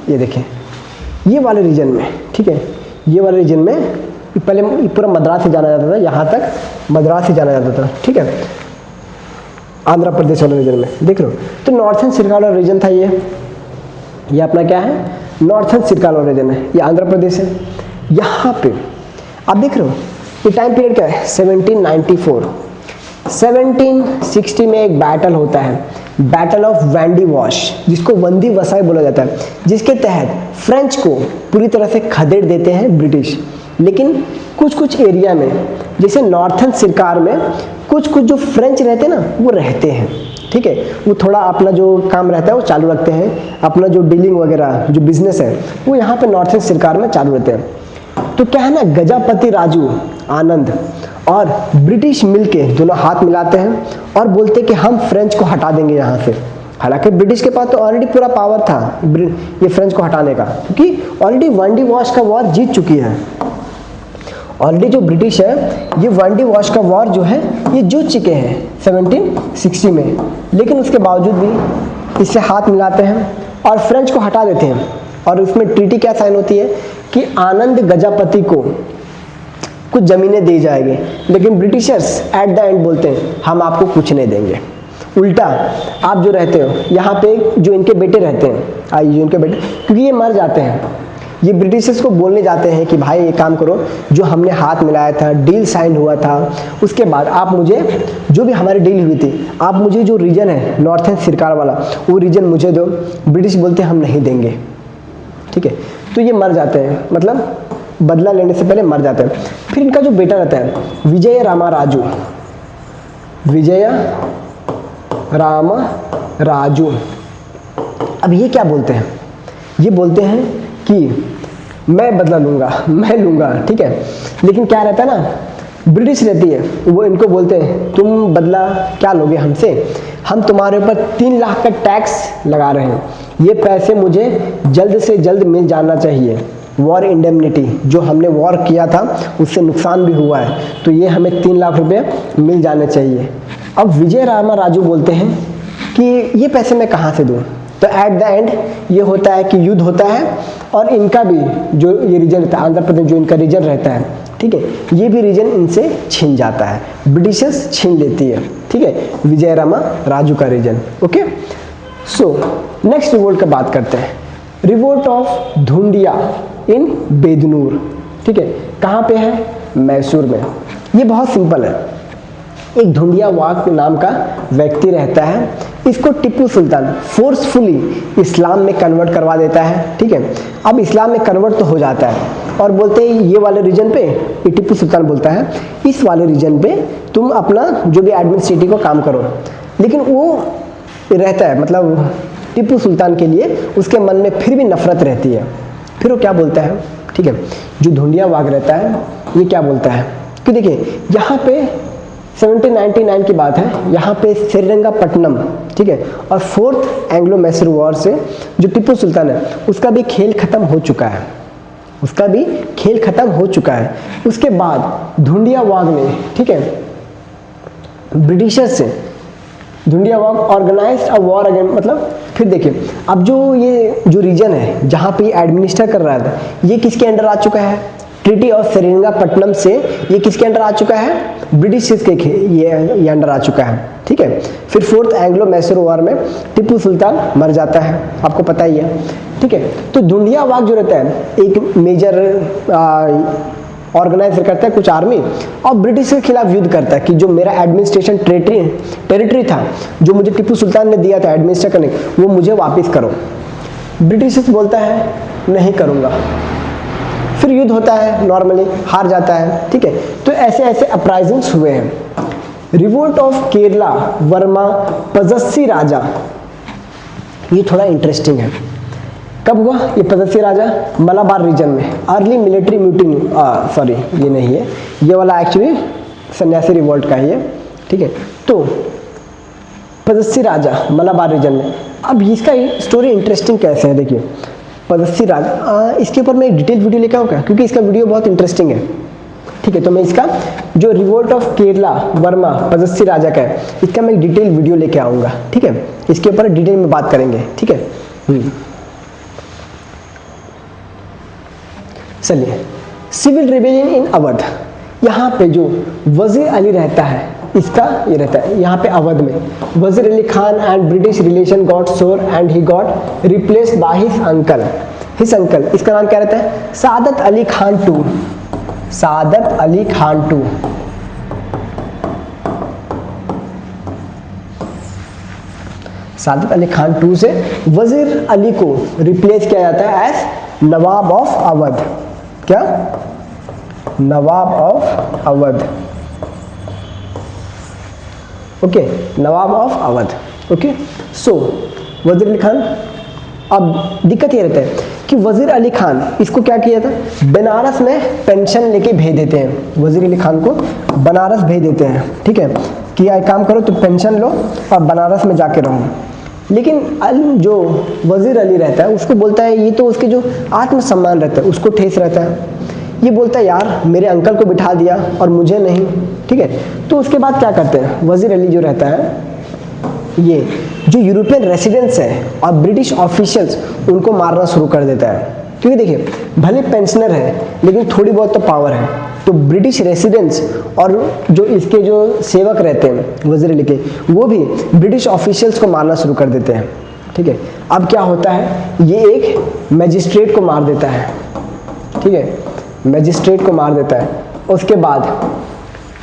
ये देखें, ये वाले रीजन में, ठीक है, ये वाले रीजन में पहले पूरा मद्रास से जाना जाता था, यहाँ तक मद्रास से जाना जाता था, ठीक है, आंध्र प्रदेश वाले रीजन में देख लो। तो नॉर्थन सिरकाल वाला रीजन था ये अपना क्या है? नॉर्थन सिरकाल वाला रीजन है, ये आंध्र प्रदेश है। यहाँ पे आप देख रहे हो ये टाइम पीरियड क्या है? 1794। 1760 में एक बैटल होता है, बैटल ऑफ वैंडी वॉश, जिसको वंदी वसाई बोला जाता है, जिसके तहत फ्रेंच को पूरी तरह से खदेड़ देते हैं ब्रिटिश। लेकिन कुछ कुछ एरिया में, जैसे नॉर्थन सरकार में कुछ कुछ जो फ्रेंच रहते हैं ना वो रहते हैं, ठीक है, वो थोड़ा अपना जो काम रहता है वो चालू रखते हैं, अपना जो डीलिंग वगैरह जो बिजनेस है वो यहाँ पे नॉर्थन सरकार में चालू रहते हैं। तो क्या है ना, गजापति राजू आनंद और ब्रिटिश मिलके दोनों हाथ मिलाते हैं और बोलते कि हम फ्रेंच को हटा देंगे यहाँ से। हालांकि ब्रिटिश के पास तो ऑलरेडी पूरा पावर था ये फ्रेंच को हटाने का, क्योंकि ऑलरेडी वनडी वॉश का वॉर जीत चुकी है। ऑलरेडी जो ब्रिटिश है ये वनडी वॉश का वॉर जो है ये जीत चुके हैं 1760 में, लेकिन उसके बावजूद भी इससे हाथ मिलाते हैं और फ्रेंच को हटा देते हैं। और उसमें ट्रीटी क्या साइन होती है कि आनंद गजापति को कुछ ज़मीनें दी जाएगी, लेकिन ब्रिटिशर्स एट द एंड बोलते हैं हम आपको कुछ नहीं देंगे। उल्टा आप जो रहते हो यहाँ पे, जो इनके बेटे रहते हैं, जो इनके बेटे, क्योंकि ये मर जाते हैं, ये ब्रिटिशर्स को बोलने जाते हैं कि भाई ये काम करो, जो हमने हाथ मिलाया था, डील साइन हुआ था, उसके बाद आप मुझे जो भी हमारी डील हुई थी, आप मुझे जो रीजन है नॉर्थन सिरकार वाला, वो रीजन मुझे दो। ब्रिटिश बोलते हैं हम नहीं देंगे, ठीक है। तो ये मर जाते हैं, मतलब बदला लेने से पहले मर जाते हैं। फिर इनका जो बेटा रहता है विजय रामाराजू, विजय रामाराजू, अब ये क्या बोलते हैं, ये बोलते हैं कि मैं बदला लूँगा, मैं लूँगा, ठीक है। लेकिन क्या रहता है ना, ब्रिटिश रहती है, वो इनको बोलते हैं तुम बदला क्या लोगे हमसे, हम तुम्हारे ऊपर 3 लाख का टैक्स लगा रहे हैं, ये पैसे मुझे जल्द से जल्द मिल जाना चाहिए। वॉर इंडेमनिटी, जो हमने वॉर किया था उससे नुकसान भी हुआ है, तो ये हमें 3 लाख रुपए मिल जाने चाहिए। अब विजय रामाराजू बोलते हैं कि ये पैसे मैं कहाँ से दूँ। तो एट द एंड ये होता है कि युद्ध होता है, और इनका भी जो ये रीजन रहता है, आंध्र प्रदेश जो इनका रीजन रहता है, ठीक है, ये भी रीजन इनसे छीन जाता है, ब्रिटिशर्स छीन लेती है, ठीक है, विजय रामाराजू का region. Okay, so next revolt का बात करते हैं, revolt of Dhundia in Bednur, ठीक है, कहाँ पे है, मैसूर में। ये बहुत सिंपल है, एक धुंडिया वाग नाम का व्यक्ति रहता है, इसको टिप्पू सुल्तान फोर्सफुली इस्लाम में कन्वर्ट करवा देता है, ठीक है। अब इस्लाम में कन्वर्ट तो हो जाता है, और बोलते हैं ये वाले रीजन पे, ये टिप्पू सुल्तान बोलता है इस वाले रीजन पे तुम अपना जो भी एडमिनिस्ट्रेटिव का काम करो, लेकिन वो रहता है, मतलब टिप्पू सुल्तान के लिए उसके मन में फिर भी नफरत रहती है। फिर वो क्या बोलता है, ठीक है, जो धुंडिया वाग रहता है ये क्या बोलता है कि देखिए यहाँ पे 1799 की बात है, यहाँ पे श्रीरंगापट्टनम, ठीक है, और 4th एंग्लो मैसूर वॉर से जो टिप्पू सुल्तान है उसका भी खेल खत्म हो चुका है, उसका भी खेल खत्म हो चुका है। उसके बाद धुंडिया वाग ने, ठीक है, ब्रिटिशर्स से धुंडिया वाग ऑर्गेनाइज्ड अ वॉर अगेंस्ट, मतलब फिर देखिए अब ये जो रीजन है जहाँ पे एडमिनिस्टर कर रहा था, ये किसके अंडर आ चुका है, ट्रीटी ऑफ श्रीरंगापट्टनम से ये किसके अंडर आ चुका है, ब्रिटिश के ये अंडर आ चुका है, ठीक है। फिर 4th एंग्लो मैसूर वॉर में टिप्पू सुल्तान मर जाता है, आपको पता ही है, ठीक है। तो धुंडिया वाग जो रहता है एक मेजर ऑर्गेनाइज करता है कुछ आर्मी, और ब्रिटिश के खिलाफ युद्ध करता है कि जो मेरा एडमिनिस्ट्रेशन टेरिटरी था, जो मुझे टिप्पू सुल्तान ने दिया था एडमिनिस्ट्रेट करने, वो मुझे वापस करो। ब्रिटिश बोलता है नहीं करूँगा, फिर युद्ध होता है, नॉर्मली हार जाता है, ठीक है। तो ऐसे ऐसे अपराइजिंग्स हुए हैं। रिवोल्ट ऑफ केरला वर्मा पजस्सी राजा, ये थोड़ा इंटरेस्टिंग है। कब हुआ ये पजस्सी राजा, मलाबार रीजन में, अर्ली मिलिट्री म्यूटिनी, सॉरी ये नहीं है, ये वाला एक्चुअली सन्यासी रिवोल्ट का ही है, ठीक है। तो पजस्सी राजा मलाबार रीजन में, अब इसका स्टोरी इंटरेस्टिंग कैसे है, देखिए पजस्सी राजा, इसके ऊपर मैं एक डिटेल वीडियो लेकर आऊँगा क्योंकि इसका वीडियो बहुत इंटरेस्टिंग है, ठीक है। तो मैं इसका जो रिवोल्ट ऑफ केरला वर्मा पजस्सी राजा का है, इसका मैं एक डिटेल वीडियो लेके आऊँगा, ठीक है, इसके ऊपर डिटेल में बात करेंगे, ठीक है। चलिए, सिविल रिबेलियन इन अवध, यहाँ पे जो वजीर अली रहता है, इसका ये रहता है यहाँ पे अवध में, Wazir Ali Khan and British relation got sour and he got replaced by his uncle, इसका नाम क्या रहता है, Saadat Ali Khan two, Saadat Ali Khan two. Saadat Ali Khan two से वजीर अली को रिप्लेस किया जाता है एज नवाब ऑफ अवध, क्या, Nawab of Awadh, okay, Nawab of Awadh, okay. So Wazir Ali Khan, अब दिक्कत ये रहता है कि वजीर अली खान इसको क्या किया था, बनारस में पेंशन लेके भेज देते हैं, वजीर अली खान को बनारस भेज देते हैं, ठीक है, कि एक काम करो तो पेंशन लो और बनारस में जाके रहो। लेकिन जो वजीर अली रहता है उसको बोलता है, ये तो उसके जो आत्मसम्मान रहता है उसको ठेस रहता है, ये बोलता है यार मेरे अंकल को बिठा दिया और मुझे नहीं, ठीक है। तो उसके बाद क्या करते हैं, वजीर अली जो रहता है ये जो यूरोपियन रेसिडेंट्स हैं और ब्रिटिश ऑफिशियल्स उनको मारना शुरू कर देता है, क्योंकि देखिए भले पेंशनर है लेकिन थोड़ी बहुत तो पावर है, तो ब्रिटिश रेसिडेंट्स और जो इसके जो सेवक रहते हैं वजीर अली के, वो भी ब्रिटिश ऑफिशियल्स को मारना शुरू कर देते हैं। ठीक है, अब क्या होता है, ये एक मैजिस्ट्रेट को मार देता है। ठीक है, मैजिस्ट्रेट को मार देता है। उसके बाद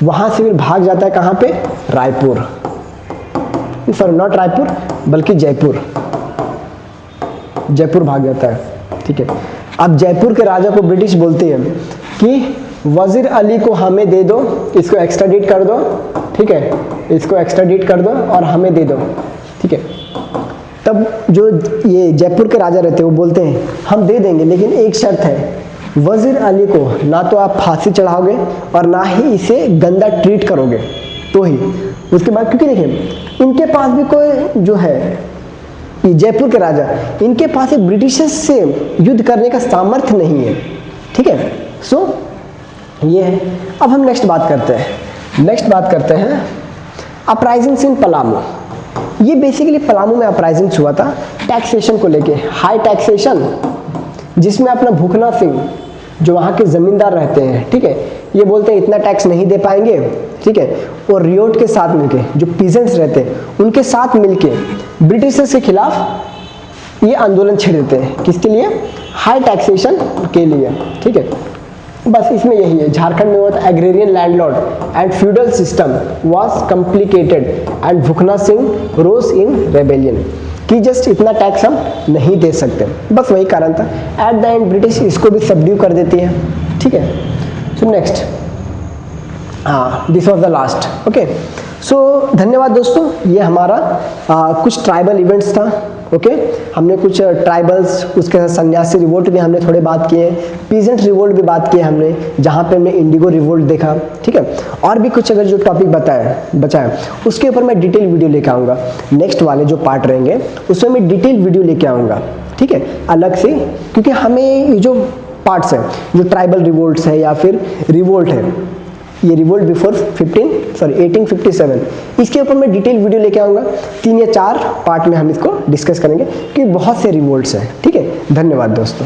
वहाँ से फिर भाग जाता है कहाँ पे, रायपुर, सॉरी नॉट रायपुर बल्कि जयपुर, जयपुर भाग जाता है। ठीक है, अब जयपुर के राजा को ब्रिटिश बोलते हैं कि वजीर अली को हमें दे दो, इसको एक्स्ट्राडिट कर दो। ठीक है, इसको एक्स्ट्राडिट कर दो और हमें दे दो। ठीक है, तब जो ये जयपुर के राजा रहते हैं वो बोलते हैं हम दे देंगे, लेकिन एक शर्त है, वजीर अली को ना तो आप फांसी चढ़ाओगे और ना ही इसे गंदा ट्रीट करोगे, तो ही उसके बाद, क्योंकि देखिए इनके पास भी कोई जो है, ये जयपुर के राजा, इनके पास एक ब्रिटिशर्स से युद्ध करने का सामर्थ्य नहीं है। ठीक है, सो ये है। अब हम नेक्स्ट बात करते हैं अपराइजिंग्स इन पलामू। ये बेसिकली पलामू में अपराइजिंग्स हुआ था टैक्सेशन को लेके, हाई टैक्सेशन, जिसमें अपना भूखना सिंह जो वहाँ के ज़मींदार रहते हैं, ठीक है, ये बोलते हैं इतना टैक्स नहीं दे पाएंगे। ठीक है, और रियोट के साथ मिलके, जो पीजेंट्स रहते हैं उनके साथ मिलके ब्रिटिशर्स के खिलाफ ये आंदोलन छेड़ देते हैं। किसके लिए, हाई टैक्सेशन के लिए। ठीक है, बस इसमें यही है। झारखंड में हुआ था agrarian landlord and feudal system was complicated and Bhukhan Singh rose in rebellion, कि जस्ट इतना टैक्स हम नहीं दे सकते, बस वही कारण था। एट द एंड ब्रिटिश इसको भी सबड्यू कर देती है। ठीक है, so next, this was the last. Okay, so धन्यवाद दोस्तों, ये हमारा कुछ ट्राइबल इवेंट्स था। ओके, हमने कुछ ट्राइबल्स, उसके साथ सन्यासी रिवोल्ट भी हमने थोड़े बात किए, पीजेंट रिवोल्ट भी बात किए हमने, जहाँ पे हमने इंडिगो रिवोल्ट देखा। ठीक है, और भी कुछ अगर जो टॉपिक बचा है उसके ऊपर मैं डिटेल वीडियो लेके आऊँगा। नेक्स्ट वाले जो पार्ट रहेंगे उसमें मैं डिटेल वीडियो लेके आऊँगा। ठीक है, अलग से, क्योंकि हमें ये जो पार्ट्स हैं, जो ट्राइबल रिवोल्ट्स है या फिर रिवोल्ट है, ये रिवोल्ट बिफोर 1857, इसके ऊपर मैं डिटेल वीडियो लेके आऊँगा। 3 या 4 पार्ट में हम इसको डिस्कस करेंगे, क्योंकि बहुत से रिवोल्ट्स हैं। ठीक है, धन्यवाद दोस्तों।